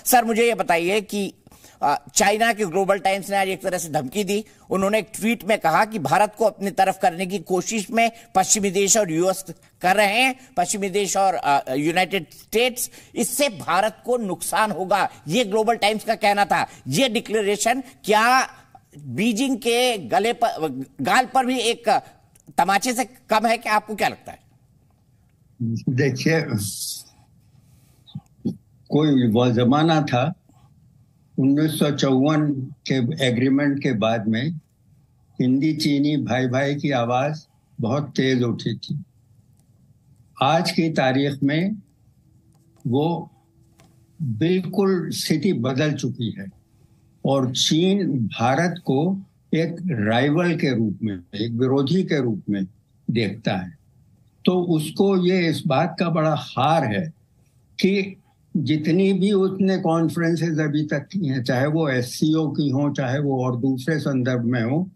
Sir मुझे ये बताइए कि चाइना के ग्लोबल टाइम्स ने आज एक तरह से धमकी दी। उन्होंने एक ट्वीट में कहा कि भारत को अपनी तरफ करने की कोशिश में पश्चिमी देश और यूएस कर रहे हैं, पश्चिमी देश और यूनाइटेड स्टेट्स, इससे भारत को नुकसान होगा, ये ग्लोबल टाइम्स का कहना था। ये डिक्लेरेशन क्या बीजिंग के गाल पर भी एक तमाचे से कम है? क्या आपको क्या लगता है? देखिए, कोई वो जमाना था 1954 के एग्रीमेंट के बाद में हिंदी चीनी भाई भाई की आवाज बहुत तेज उठी थी। आज की तारीख में वो बिल्कुल स्थिति बदल चुकी है और चीन भारत को एक राइवल के रूप में, एक विरोधी के रूप में देखता है। तो उसको ये इस बात का बड़ा हार है कि जितनी भी उसने कॉन्फ्रेंसेस अभी तक की हैं, चाहे वो एससीओ की हो, चाहे वो और दूसरे संदर्भ में हो,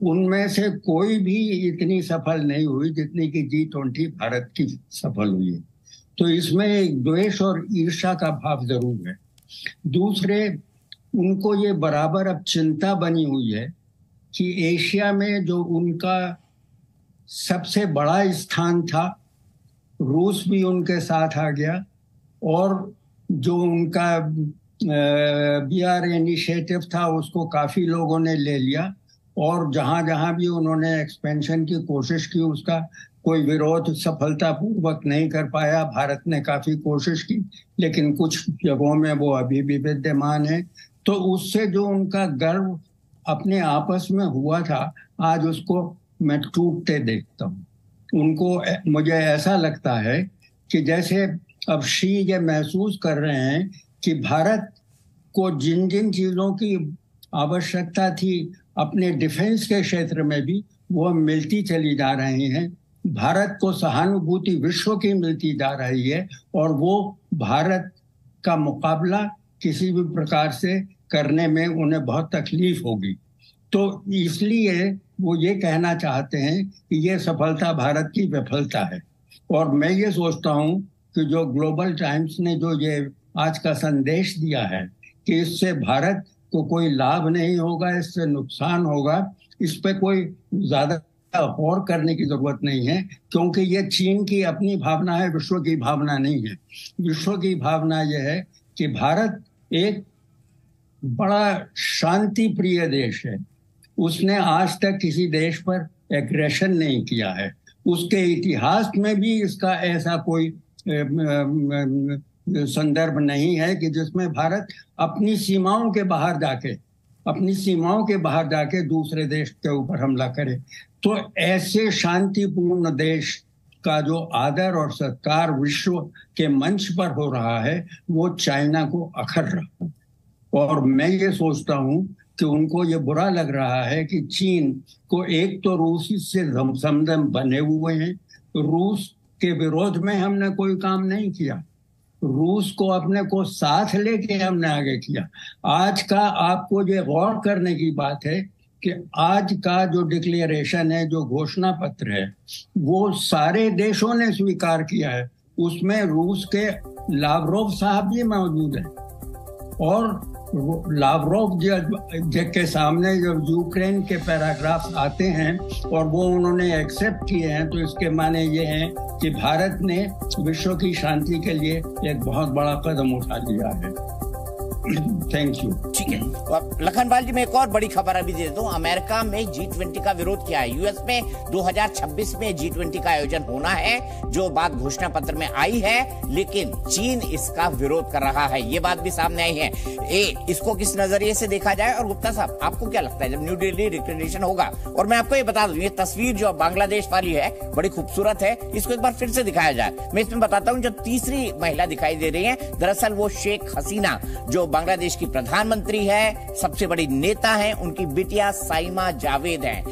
उनमें से कोई भी इतनी सफल नहीं हुई जितनी कि G20 भारत की सफल हुई है। तो इसमें एक द्वेष और ईर्ष्या का भाव जरूर है। दूसरे, उनको ये बराबर अब चिंता बनी हुई है कि एशिया में जो उनका सबसे बड़ा स्थान था, रूस भी उनके साथ आ गया और जो उनका BR इनिशिएटिव था उसको काफी लोगों ने ले लिया और जहां जहां भी उन्होंने एक्सपेंशन की कोशिश की उसका कोई विरोध सफलतापूर्वक नहीं कर पाया। भारत ने काफी कोशिश की लेकिन कुछ जगहों में वो अभी भी विद्यमान है। तो उससे जो उनका गर्व अपने आपस में हुआ था, आज उसको मैं टूटते देखता हूँ। उनको, मुझे ऐसा लगता है कि जैसे अब शी ये महसूस कर रहे हैं कि भारत को जिन जिन चीजों की आवश्यकता थी अपने डिफेंस के क्षेत्र में भी वो मिलती चली जा रही हैं। भारत को सहानुभूति विश्व की मिलती जा रही है और वो भारत का मुकाबला किसी भी प्रकार से करने में उन्हें बहुत तकलीफ होगी। तो इसलिए वो ये कहना चाहते हैं कि ये सफलता भारत की विफलता है। और मैं ये सोचता हूँ कि जो ग्लोबल टाइम्स ने जो ये आज का संदेश दिया है कि इससे भारत को कोई लाभ नहीं होगा, इससे नुकसान होगा, इस पे कोई ज्यादा गौर करने की जरूरत नहीं है, क्योंकि ये चीन की अपनी भावना है, विश्व की भावना नहीं है। विश्व की भावना यह है कि भारत एक बड़ा शांति प्रिय देश है। उसने आज तक किसी देश पर एग्रेशन नहीं किया है। उसके इतिहास में भी इसका ऐसा कोई संदर्भ नहीं है कि जिसमें भारत अपनी सीमाओं के बाहर जाके दूसरे देश के ऊपर हमला करे। तो ऐसे शांतिपूर्ण देश का जो आदर और सत्कार विश्व के मंच पर हो रहा है वो चाइना को अखर रहा है। और मैं ये सोचता हूँ कि उनको ये बुरा लग रहा है कि चीन को, एक तो रूस से समदम बने हुए हैं, रूस के विरोध में हमने कोई काम नहीं किया, रूस को अपने को साथ लेके हमने आगे किया। आज का आपको ये गौर करने की बात है कि आज का जो डिक्लेरेशन है, जो घोषणा पत्र है, वो सारे देशों ने स्वीकार किया है। उसमें रूस के लावरोव साहब भी मौजूद हैं और लावरोव के सामने जब यूक्रेन के पैराग्राफ आते हैं और वो उन्होंने एक्सेप्ट किए हैं, तो इसके माने ये हैं कि भारत ने विश्व की शांति के लिए एक बहुत बड़ा कदम उठा लिया है। Thank you. ठीक है, लखनपाल जी, मैं एक और बड़ी खबर अभी दे देता हूँ। अमेरिका में G20 का विरोध किया है। यूएस में 2026 में G20 का आयोजन होना है, जो बात घोषणा पत्र में आई है, लेकिन चीन इसका विरोध कर रहा है। ये बात भी सामने आई है। इसको किस नजरिए से देखा जाए? और गुप्ता साहब, आपको क्या लगता है जब न्यू दिल्ली डिक्लेरेशन होगा? और मैं आपको ये बता दूं, ये तस्वीर जो बांग्लादेश वाली है बड़ी खूबसूरत है, इसको एक बार फिर से दिखाया जाए। मैं इसमें बताता हूँ, जो तीसरी महिला दिखाई दे रही है, दरअसल वो शेख हसीना जो बांग्लादेश की प्रधानमंत्री है, सबसे बड़ी नेता है, उनकी बिटिया साइमा जावेद है।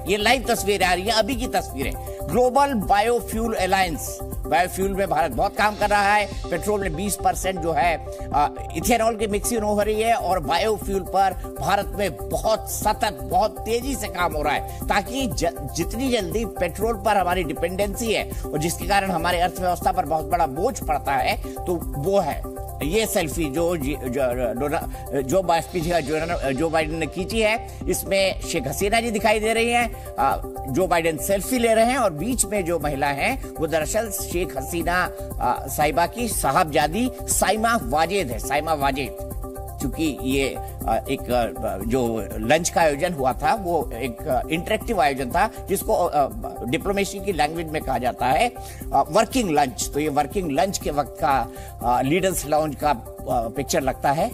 ये लाइव तस्वीर आ रही है, अभी की तस्वीर है। ग्लोबल बायोफ्यूल अलायंस, बायोफ्यूल में भारत बहुत काम कर रहा है। पेट्रोल में 20% जो है इथेनॉल की मिक्सिंग हो रही है और बायोफ्यूल पर भारत में बहुत सतत, बहुत तेजी से काम हो रहा है, ताकि जितनी जल्दी पेट्रोल पर हमारी डिपेंडेंसी है और जिसके कारण हमारी अर्थव्यवस्था पर बहुत बड़ा बोझ पड़ता है, तो वो है ये सेल्फी जो बाइडेन ने खींची है, इसमें शेख हसीना जी दिखाई दे रही हैं। जो बाइडेन सेल्फी ले रहे हैं और बीच में जो महिला है वो दरअसल शेख हसीना साहिबा की साहबजादी साइमा वाजेद है। साइमा वाजेद, चूंकि ये एक जो लंच का आयोजन हुआ था वो एक इंटरेक्टिव आयोजन था, जिसको डिप्लोमेसी की लैंग्वेज में कहा जाता है वर्किंग लंच। तो ये वर्किंग लंच के वक्त का लीडर्स लाउंज का पिक्चर लगता है।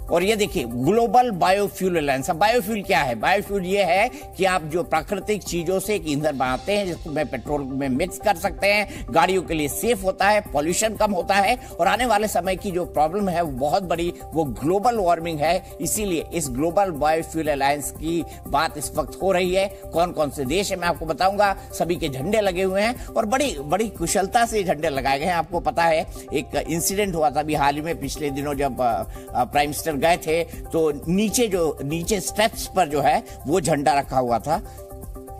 और ये देखिए ग्लोबल बायोफ्यूल अलायंस। बायोफ्यूल क्या है? बायोफ्यूल ये है कि आप जो प्राकृतिक चीजों से एक ईंधन बनाते हैं जिसको मैं पेट्रोल में मिक्स कर सकते हैं, गाड़ियों के लिए सेफ होता है, पॉल्यूशन कम होता है, और आने वाले समय की जो प्रॉब्लम है वो बहुत बड़ी, वो ग्लोबल वार्मिंग है। इसीलिए इस ग्लोबल बायोफ्यूल अलायंस की बात इस वक्त हो रही है। कौन कौन से देश है मैं आपको बताऊंगा। सभी के झंडे लगे हुए हैं और बड़ी बड़ी कुशलता से झंडे लगाए गए हैं। आपको पता है एक इंसिडेंट हुआ था अभी हाल ही में, पिछले दिनों, जब प्राइम मिनिस्टर गए थे तो नीचे स्टेप्स पर जो है वो झंडा रखा हुआ था।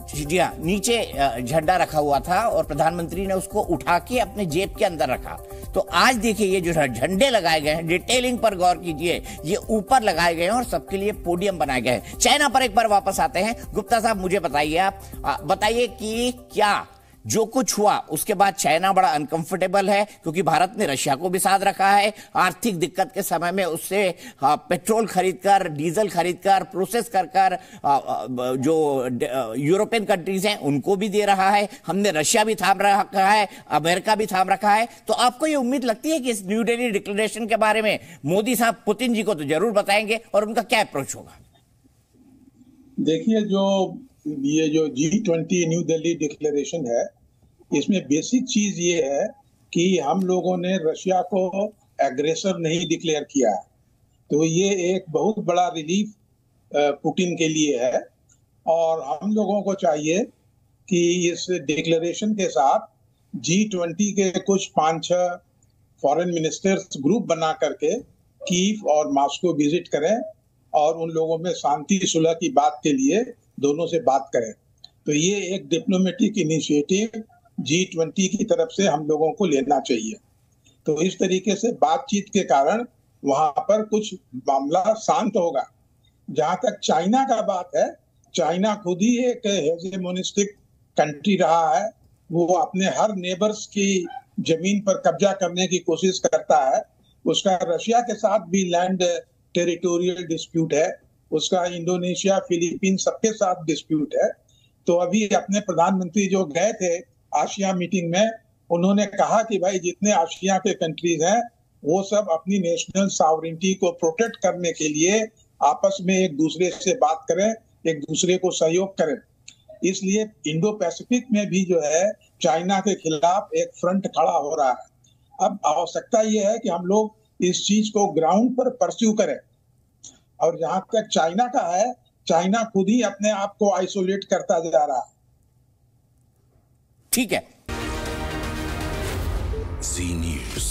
जी हाँ, नीचे झंडा रखा हुआ था और प्रधानमंत्री ने उसको उठा के अपने जेब के अंदर रखा। तो आज देखिए ये जो झंडे लगाए गए हैं, डिटेलिंग पर गौर कीजिए, ये ऊपर लगाए गए हैं और सबके लिए पोडियम बनाए गए हैं। चाइना पर एक बार वापस आते हैं। गुप्ता साहब मुझे बताइए, आप बताइए कि क्या जो कुछ हुआ उसके बाद चाइना बड़ा अनकंफर्टेबल है, क्योंकि भारत ने रशिया को भी साथ रखा है। आर्थिक दिक्कत के समय में उससे पेट्रोल खरीदकर, डीजल खरीदकर, प्रोसेस कर जो यूरोपियन कंट्रीज हैं उनको भी दे रहा है। हमने रशिया भी थाम रखा है, अमेरिका भी थाम रखा है। तो आपको ये उम्मीद लगती है कि इस न्यू दिल्ली डिक्लेरेशन के बारे में मोदी साहब पुतिन जी को तो जरूर बताएंगे और उनका क्या अप्रोच होगा? देखिए, ये जो G20 न्यू दिल्ली डिक्लेरेशन है, इसमें बेसिक चीज ये है कि हम लोगों ने रशिया को एग्रेसर नहीं डिक्लेयर किया है। तो ये एक बहुत बड़ा रिलीफ पुतिन के लिए है। और हम लोगों को चाहिए कि इस डिक्लेरेशन के साथ G20 के कुछ 5-6 फॉरेन मिनिस्टर्स ग्रुप बना करके कीव और मॉस्को विजिट करें और उन लोगों में शांति सुलह की बात के लिए दोनों से बात करें। तो ये एक डिप्लोमेटिक इनिशिएटिव G20 की तरफ से हम लोगों को लेना चाहिए। तो इस तरीके से बातचीत के कारण वहां पर कुछ मामला शांत होगा। जहां तक चाइना का बात है, चाइना खुद ही एक हेजेमोनिस्टिक कंट्री रहा है। वो अपने हर नेबर्स की जमीन पर कब्जा करने की कोशिश करता है। उसका रशिया के साथ भी लैंड टेरिटोरियल डिस्प्यूट है, उसका इंडोनेशिया, फिलीपीन सबके साथ डिस्प्यूट है। तो अभी अपने प्रधानमंत्री जो गए थे आसिया मीटिंग में, उन्होंने कहा कि भाई जितने आसिया के कंट्रीज हैं वो सब अपनी नेशनल सॉवरेनिटी को प्रोटेक्ट करने के लिए आपस में एक दूसरे से बात करें, एक दूसरे को सहयोग करें। इसलिए इंडो पैसिफिक में भी जो है चाइना के खिलाफ एक फ्रंट खड़ा हो रहा है। अब आवश्यकता ये है कि हम लोग इस चीज को ग्राउंड पर परस्यू करें। और जहां तक चाइना का है, चाइना खुद ही अपने आप को आइसोलेट करता जा रहा है। ठीक है। जी न्यूज़।